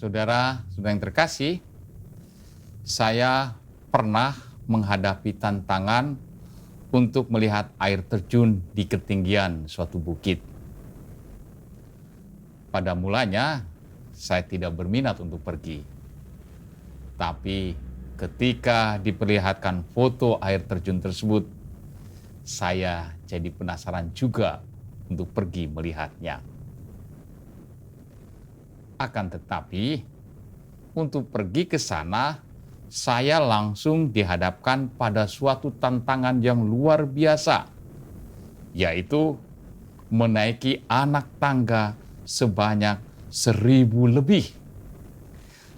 Saudara yang terkasih, saya pernah menghadapi tantangan untuk melihat air terjun di ketinggian suatu bukit. Pada mulanya, saya tidak berminat untuk pergi. Tapi ketika diperlihatkan foto air terjun tersebut, saya jadi penasaran juga untuk pergi melihatnya. Akan tetapi, untuk pergi ke sana, saya langsung dihadapkan pada suatu tantangan yang luar biasa, yaitu menaiki anak tangga sebanyak 1.000 lebih.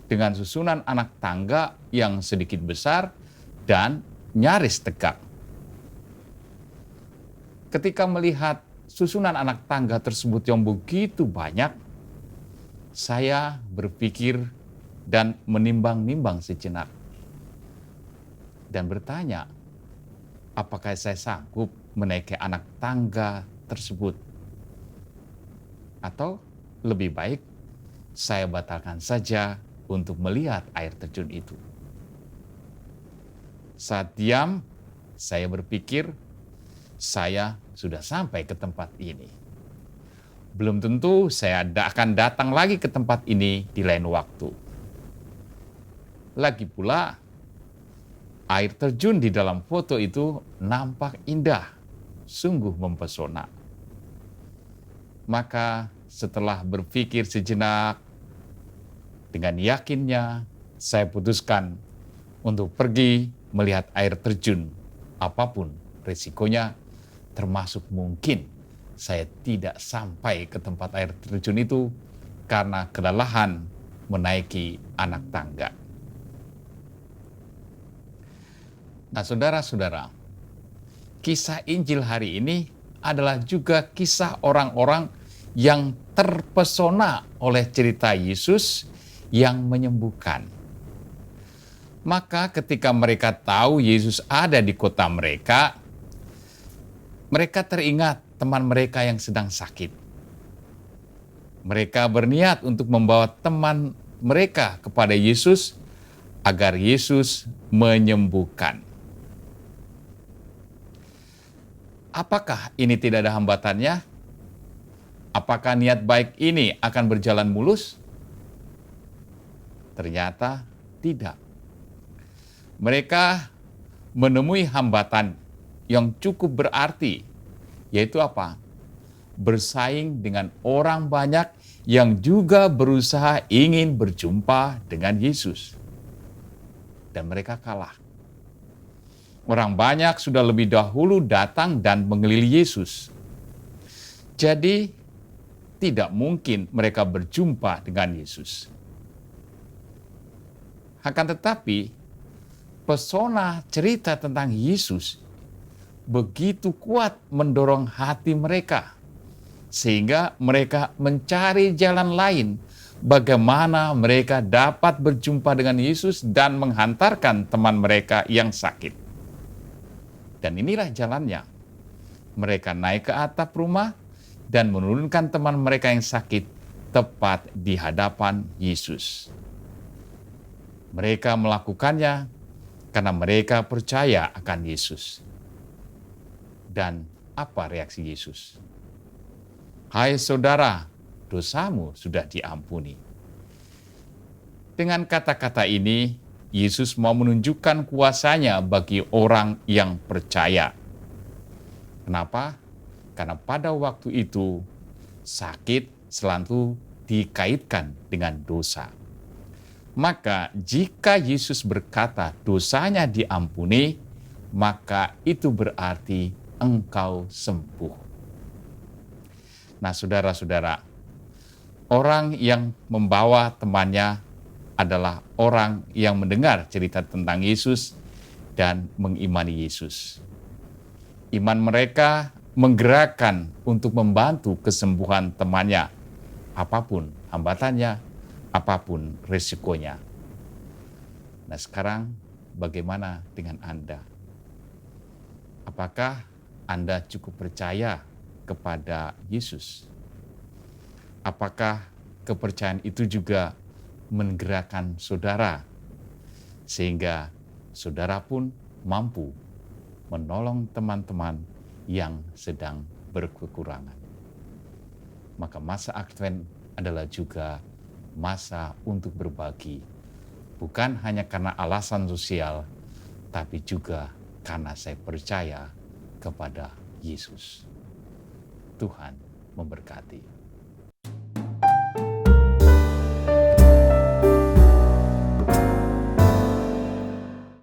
Dengan susunan anak tangga yang sedikit besar dan nyaris tegak. Ketika melihat susunan anak tangga tersebut yang begitu banyak, saya berpikir dan menimbang-nimbang sejenak. Dan bertanya, apakah saya sanggup menaiki anak tangga tersebut? Atau lebih baik saya batalkan saja untuk melihat air terjun itu. Saat diam, saya berpikir, saya sudah sampai ke tempat ini. Belum tentu saya akan datang lagi ke tempat ini di lain waktu. Lagi pula, air terjun di dalam foto itu nampak indah, sungguh mempesona. Maka setelah berpikir sejenak, dengan yakinnya saya putuskan untuk pergi melihat air terjun, apapun risikonya, termasuk mungkin saya tidak sampai ke tempat air terjun itu karena kelelahan menaiki anak tangga. Nah, saudara-saudara, kisah Injil hari ini adalah juga kisah orang-orang yang terpesona oleh cerita Yesus yang menyembuhkan. Maka ketika mereka tahu Yesus ada di kota mereka, mereka teringat teman mereka yang sedang sakit. Mereka berniat untuk membawa teman mereka kepada Yesus agar Yesus menyembuhkan. Apakah ini tidak ada hambatannya? Apakah niat baik ini akan berjalan mulus? Ternyata tidak. Mereka menemui hambatan yang cukup berarti, yaitu apa? Bersaing dengan orang banyak yang juga berusaha ingin berjumpa dengan Yesus. Dan mereka kalah. Orang banyak sudah lebih dahulu datang dan mengelilingi Yesus. Jadi, tidak mungkin mereka berjumpa dengan Yesus. Akan tetapi, pesona cerita tentang Yesus begitu kuat mendorong hati mereka, sehingga mereka mencari jalan lain bagaimana mereka dapat berjumpa dengan Yesus dan menghantarkan teman mereka yang sakit. Dan inilah jalannya. Mereka naik ke atap rumah dan menurunkan teman mereka yang sakit tepat di hadapan Yesus. Mereka melakukannya karena mereka percaya akan Yesus. Dan apa reaksi Yesus? Hai saudara, dosamu sudah diampuni. Dengan kata-kata ini, Yesus mau menunjukkan kuasanya bagi orang yang percaya. Kenapa? Karena pada waktu itu, sakit selalu dikaitkan dengan dosa. Maka jika Yesus berkata dosanya diampuni, maka itu berarti engkau sembuh. Nah, saudara-saudara, orang yang membawa temannya adalah orang yang mendengar cerita tentang Yesus dan mengimani Yesus. Iman mereka menggerakkan untuk membantu kesembuhan temannya, apapun hambatannya, apapun risikonya. Nah, sekarang bagaimana dengan Anda? Apakah Anda cukup percaya kepada Yesus? Apakah kepercayaan itu juga menggerakkan saudara, sehingga saudara pun mampu menolong teman-teman yang sedang berkekurangan. Maka masa Advent adalah juga masa untuk berbagi, bukan hanya karena alasan sosial, tapi juga karena saya percaya kepada Yesus. Tuhan memberkati.